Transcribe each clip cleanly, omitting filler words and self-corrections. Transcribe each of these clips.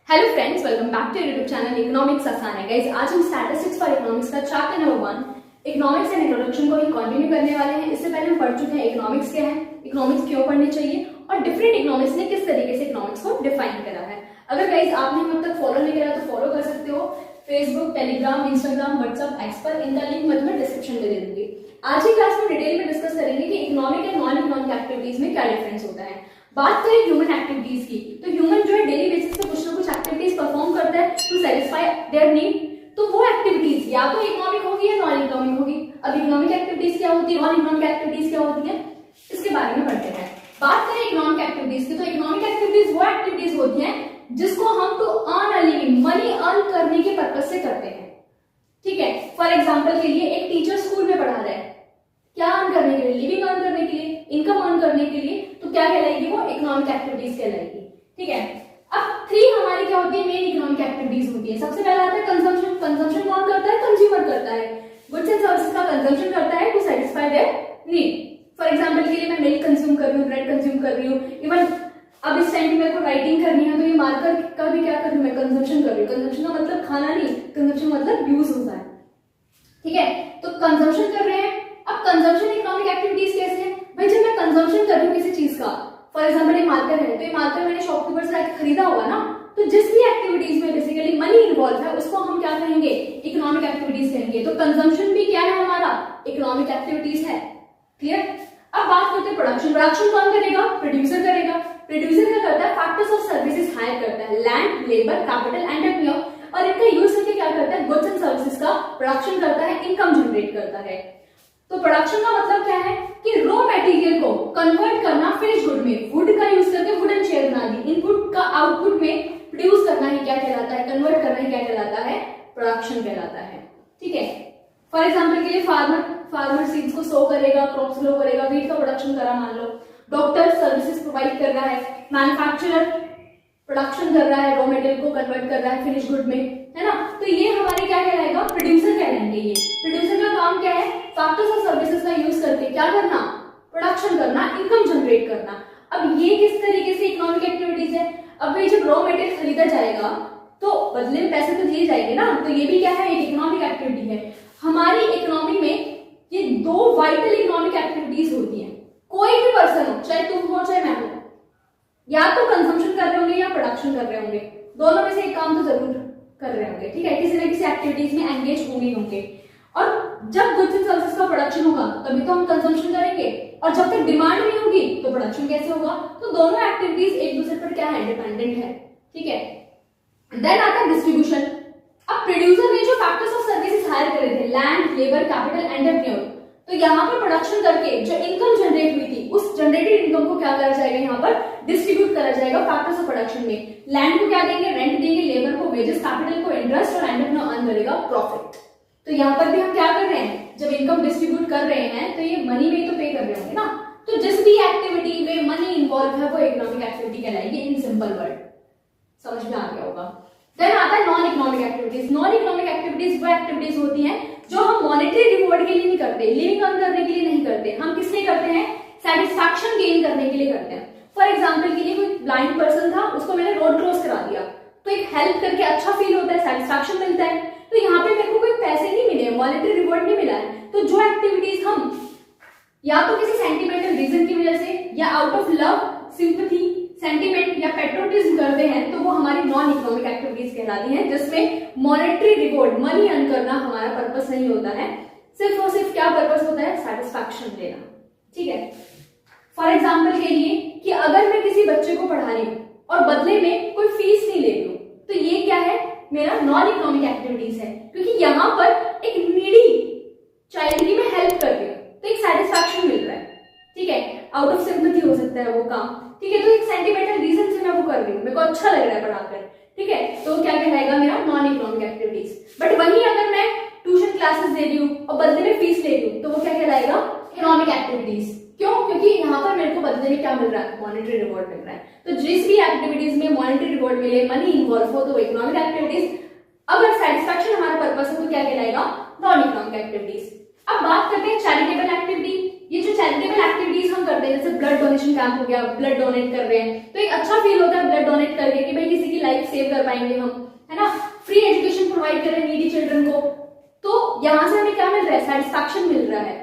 Hello friends, welcome back to YouTube channel economics आसान है। Guys, आज हम स्टैटिस्टिक्स फॉर इकोनॉमिक्स का chapter number 1 economics and introduction को ही कंटिन्यू करने वाले हैं। इससे पहले हम पढ़ चुके हैं इकोनॉमिक्स क्या है, इकोनॉमिक्स क्यों पढ़नी चाहिए और डिफरेंट इकोनॉमिक्स ने किस तरीके से इकोनॉमिक्स को डिफाइन करा है। अगर गाइस आपने हम तक फॉलो नहीं करा तो फॉलो कर सकते हो Facebook, Telegram, Instagram, WhatsApp, x पर। इनका लिंक मैं तुम्हें डिस्क्रिप्शन में दे दूंगी। आज की क्लास में डिटेल में डिस्कस करेंगे कि economic and non economic activities में क्या डिफरेंस होता है। बात करें ह्यूमन एक्टिविटीज की, तो ह्यूमन जो है डेली बेसिस पे कुछ ना कुछ एक्टिविटीज परफॉर्म करता है टू सेटिस्फाई देयर नीड। तो वो एक्टिविटीज या तो इकोनॉमिक होगी या नॉन इकोनॉमिक होगी। अब इकोनॉमिक एक्टिविटीज क्या होती है, नॉन इकोनॉमिक एक्टिविटीज क्या होती है, इसके बारे में पढ़ते हैं। बात करें इकोनॉमिक एक्टिविटीज की, तो इकोनॉमिक एक्टिविटीज वो एक्टिविटीज होती हैं जिसको हम to earn a living, money earn करने के पर्पज से करते हैं। ठीक है, फॉर एग्जाम्पल के लिए एक टीचर स्कूल में पढ़ा रहा है, क्या अर्न करने के लिए, लिविंग अर्न करने के लिए, इनकम अर्न करने के लिए, तो क्या कहलाएगी वो इकोनॉमिक एक्टिविटीज कहलाएगी। ठीक है, अब 3 हमारी क्या होती है, मेन इकोनॉमिक एक्टिविटीज होती है। सबसे पहला आता है कंजम्पशन। कंजम्पशन कौन करता है, कंज्यूमर करता है। गुड्स एंड सर्विसेज का कंजम्पशन करता है to satisfy their need. For example के लिए मैं मिल्क कंज्यूम कर रही हूँ, ब्रेड कंज्यूम कर रही हूँ, इवन अब इस टाइम मेरे को राइटिंग करनी है तो ये मार्कर का भी क्या कर रही हूँ, मैं कंजम्पशन कर रही हूँ। कंजम्पशन का मतलब खाना नहीं, कंजम्पशन मतलब यूज होता है। ठीक है, तो कंजम्पशन कर रहे हैं। अब कंजम्पशन इकोनॉमिक एक्टिविटीज कैसे है भाई, जब मैं कंजम्पशन कर रही हूँ किसी चीज का, फॉर एग्जांपल एक मार्कर है, तो ये मार्कर मैंने शॉपकीपर से आके खरीदा होगा ना, तो जिस भी एक्टिविटीज में बेसिकली मनी इन्वॉल्व है उसको हम क्या कहेंगे, इकोनॉमिक एक्टिविटीज कहेंगे। तो कंजम्पशन भी क्या है हमारा, इकोनॉमिक एक्टिविटीज है। क्लियर। अब बात करते हैं प्रोडक्शन। प्रोडक्शन कौन करेगा, प्रोड्यूसर करेगा। प्रोड्यूसर क्या करता है, फैक्टर्स ऑफ सर्विसेज हायर करता है, land, labour, capital and manure, और इनका यूज करके क्या करता है, गुड्स एंड सर्विसेज का प्रोडक्शन करता है, इनकम जनरेट करता है। तो प्रोडक्शन का मतलब क्या है कि रॉ मटेरियल को कन्वर्ट करना फिनिश गुड में, वुड का यूज करके वुडन चेयर बना दी, इनपुट का आउटपुट में प्रोड्यूस करना ही क्या कहलाता है, कन्वर्ट करना ही क्या कहलाता है, प्रोडक्शन कहलाता है। ठीक है, फॉर एग्जांपल के लिए फार्मर सीड्स को सो करेगा, क्रॉप्स ग्रो करेगा, वीट का प्रोडक्शन करा मान लो, डॉक्टर सर्विसेज प्रोवाइड कर रहा है, मैन्युफैक्चरर प्रोडक्शन कर रहा है, रॉ मटेरियल को कन्वर्ट कर रहा है फिनिश गुड में, है ना। तो ये हमारे क्या कहलाएगा, प्रोड्यूसर कहलाएंगे। ये प्रोड्यूसर का काम क्या है, फैक्टर्स और सर्विसेज का यूज करके क्या करना, प्रोडक्शन करना, इनकम जनरेट करना। अब ये किस तरीके से इकोनॉमिक एक्टिविटीज है। अब भाई जब रॉ मटेरियल खरीदा जाएगा तो बदले में पैसे तो दिए जाएंगे ना, तो ये भी क्या है, एक इकोनॉमिक एक्टिविटी है। हमारी इकोनॉमी में ये 2 वाइटल इकोनॉमिक एक्टिविटीज होती है। कोई भी पर्सन हो, चाहे तुम हो चाहे मैं हो, या तो कंजम्पशन कर रहे होंगे या प्रोडक्शन कर रहे होंगे, दोनों में से एक काम तो जरूर कर रहे होंगे। ठीक है, किसी न किसी एक्टिविटीज में एंगेज होंगे। और जब गुड्स एंड सर्विसेज का प्रोडक्शन होगा तभी तो हम कंजम्पशन करेंगे, और जब तक डिमांड नहीं होगी तो प्रोडक्शन कैसे होगा। तो दोनों एक्टिविटीज एक दूसरे पर क्या है, डिपेंडेंट है। ठीक है, देन आता है डिस्ट्रीब्यूशन। अब प्रोड्यूसर ने जो फैक्टर्स ऑफ सर्विसेज हायर करे थे, land, labour, capital and manure, तो यहाँ पर प्रोडक्शन करके जो इनकम जनरेट हुई थी उस जनरेटेड इनकम को क्या करा जाएगा, यहाँ पर डिस्ट्रीब्यूट करा जाएगा फैक्टर्स ऑफ प्रोडक्शन में। लैंड को क्या देंगे, रेंट देंगे, लेबर को वेजेस, कैपिटल को इंटरेस्ट, और एंड में अर्न करेगा प्रॉफिट। तो यहाँ पर भी हम क्या कर रहे हैं, जब इनकम डिस्ट्रीब्यूट कर रहे हैं तो ये मनी में तो पे कर रहे होंगे ना। तो जिस भी एक्टिविटी में मनी इन्वॉल्व है वो इकोनॉमिक एक्टिविटी कहलाएगी, इन सिंपल वर्ड। समझ में आ गया होगा। देन आता है non economic activities. Non economic activities वो एक्टिविटीज होती हैं जो हम मॉनेटरी रिवॉर्ड के लिए नहीं करते, लिविंग अर्न करने के लिए नहीं करते, हम किस लिए करते हैं, सेटिस्फैक्शन गेन करने के लिए करते हैं। फॉर एग्जाम्पल के लिए कोई ब्लाइंड पर्सन था, उसको मैंने रोड क्रॉस करा दिया, तो एक हेल्प करके अच्छा फील होता है, सेटिस्फैक्शन मिलता है। तो यहाँ पे मेरे को कोई पैसे नहीं मिले, मॉनेटरी रिवॉर्ड नहीं मिला है। तो जो एक्टिविटीज हम या तो किसी सेंटिमेंटल रीजन की वजह से या out of love, sympathy, sentiment या पेट्रोटिज्म करते हैं, तो वो हमारी नॉन इकोनॉमिक एक्टिविटीज कहलाती हैं, जिसमें मॉनेटरी रिवॉर्ड, मनी अर्न करना हमारा पर्पस नहीं होता है। सिर्फ और सिर्फ क्या पर्पस होता है, सेटिस्फैक्शन देना। ठीक है, फॉर एग्जाम्पल के लिए कि अगर मैं किसी बच्चे को पढ़ा रही हूँ और बदले में कोई फीस नहीं ले रही हूँ, तो ये क्या है, मेरा नॉन इकोनॉमिक एक्टिविटीज है, क्योंकि यहाँ पर एक नीडी चाइल्ड की मैं हेल्प कर रही हूँ, तो एक सेटिस्फैक्शन मिल रहा है। ठीक है, आउट ऑफ सिंपैथी हो सकता है वो काम। ठीक है, तो एक सेंटिमेंटल रीजन से मैं वो कर रही हूँ, मेरे को अच्छा लग रहा है पढ़ाकर। ठीक है, तो क्या कहलाएगा, मेरा नॉन इकोनॉमिक एक्टिविटीज। बट वहीं अगर मैं ट्यूशन क्लासेस दे रही हूँ और बदले में फीस ले रही हूँ, तो वो क्या कहलाएगा, इकोनॉमिक एक्टिविटीज। क्यों, क्योंकि यहाँ पर मेरे को बदले में क्या मिल रहा है, मॉनेटरी रिवॉर्ड मिल रहा है। तो जिस भी एक्टिविटीज में मॉनेटरी रिवॉर्ड मिले, मनी इन्वॉल्व हो, तो इकोनॉमिक एक्टिविटीज। अगर सेटिस्फैक्शन हमारा पर्पस हो तो क्या कहलाएगा, नॉन इकोनॉमिक एक्टिविटीज। अब बात करते हैं चैरिटेबल एक्टिविटी। ये जो चैरिटेबल एक्टिविटीज हम करते हैं, जैसे ब्लड डोनेशन कैंप हो गया, ब्लड डोनेट कर रहे हैं, तो एक अच्छा फील होता है ब्लड डोनेट करके कि भाई किसी की लाइफ सेव कर पाएंगे हम, है ना। फ्री एजुकेशन प्रोवाइड कर रहे हैं नीडी चिल्ड्रन को, तो यहाँ से हमें क्या मिल रहा है, सेटिस्फैक्शन मिल रहा है।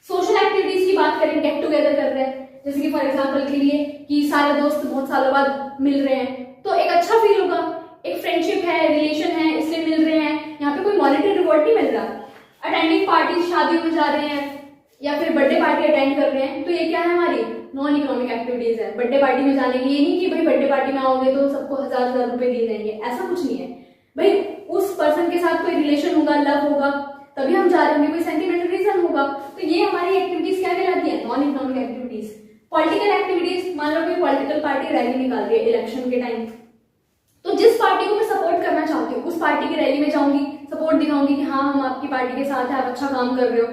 सोशल एक्टिविटीज की बात करें, गेट टुगेदर कर रहे हैं, जैसे कि फॉर एग्जांपल के लिए कि सारे दोस्त बहुत सालों बाद मिल रहे हैं, तो एक अच्छा फील होगा। एक फ्रेंडशिप है, रिलेशन है, इसलिए मिल रहे हैं, यहाँ पे कोई मॉनेटरी रिवॉर्ड नहीं मिल रहा। अटेंडिंग पार्टी, शादियों में जा रहे हैं या फिर बर्थडे पार्टी अटेंड कर रहे हैं, तो ये क्या है, हमारी नॉन इकोनॉमिक एक्टिविटीज है। बर्थडे पार्टी में जाने की, ये नहीं कि भाई बर्थडे पार्टी में आओगे तो सबको 1000 रुपए दिए जाएंगे, ऐसा कुछ नहीं है भाई। उस पर्सन के साथ कोई रिलेशन होगा, लव होगा, तभी हम जा रहे होंगे, कोई सेंटिमेंटल रीजन होगा। तो ये हमारी एक्टिविटीज क्या कहलाती है, non economic activities. Political activities, मान लो कोई पॉलिटिकल पार्टी रैली निकाल रही है इलेक्शन के टाइम, तो जिस पार्टी को मैं सपोर्ट करना चाहती हूँ उस पार्टी की रैली में जाऊंगी, सपोर्ट दिखाऊंगी कि हाँ हम आपकी पार्टी के साथ है, आप अच्छा काम कर रहे हो।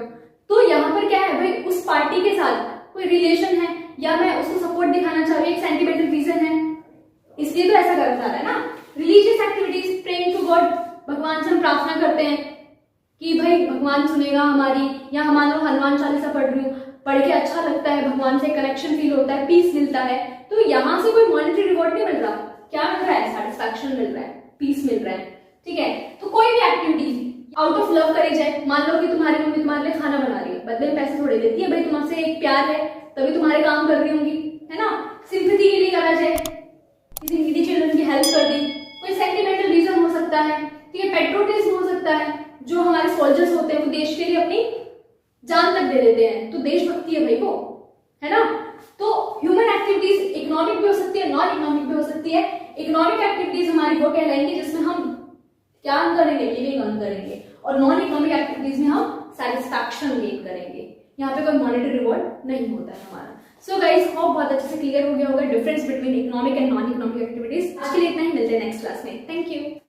तो यहाँ पर क्या है भाई, उस पार्टी के साथ कोई रिलेशन है या मैं उसको सपोर्ट दिखाना चाह रही हूँ, एक सेंटिमेंटल रीजन है, इसलिए तो ऐसा कर जा रहा है ना। Religious activities, praying to God, भगवान से हम प्रार्थना करते हैं कि भाई भगवान सुनेगा हमारी, या मान लो हनुमान चालीसा पढ़ रही हूँ, पढ़ के अच्छा लगता है, भगवान से कनेक्शन फील होता है, पीस मिलता है। तो यहाँ से कोई मॉनेटरी रिवॉर्ड नहीं मिल रहा, क्या मिल रहा है, सेटिस्फैक्शन मिल रहा है, पीस मिल रहा है, ठीक है। तो कोई भी एक्टिविटी आउट ऑफ लव करी जाए, मान लो कि तुम्हारी मम्मी तुम्हारे लिए खाना बना रही है, बदले में पैसे थोड़े लेती है, भाई तुमसे एक प्यार है तभी तुम्हारे काम कर रही होंगी, है ना। सिंपैथी के लिए करा जाए, किसी नीडी चिल्ड्रन की हेल्प कर दी, कोई सेंटिमेंटल रीजन हो सकता है, ठीक है। पेट्रोटिज्म हो सकता है, जो हमारे सोल्जर्स होते हैं वो देश के लिए अपनी जान तक दे देते हैं, तो देशभक्ति है भाई वो, है ना। तो ह्यूमन एक्टिविटीज इकोनॉमिक भी हो सकती है, नॉन इकोनॉमिक भी हो सकती है। इकोनॉमिक एक्टिविटीज हमारी वो कहलाएंगी जिसमें हम क्या अर्न करेंगे, लिविंग अर्न करेंगे, और नॉन इकोनॉमिक एक्टिविटीज में हम सेटिस्फैक्शन गेन करेंगे। यहाँ पे कोई मॉनेटरी रिवॉर्ड नहीं होता है हमारा। सो गाइस, होप बहुत अच्छे से क्लियर हो गया होगा difference between economic and non economic activities. आज के लिए इतना ही, मिलते हैं नेक्स्ट क्लास में। Thank you.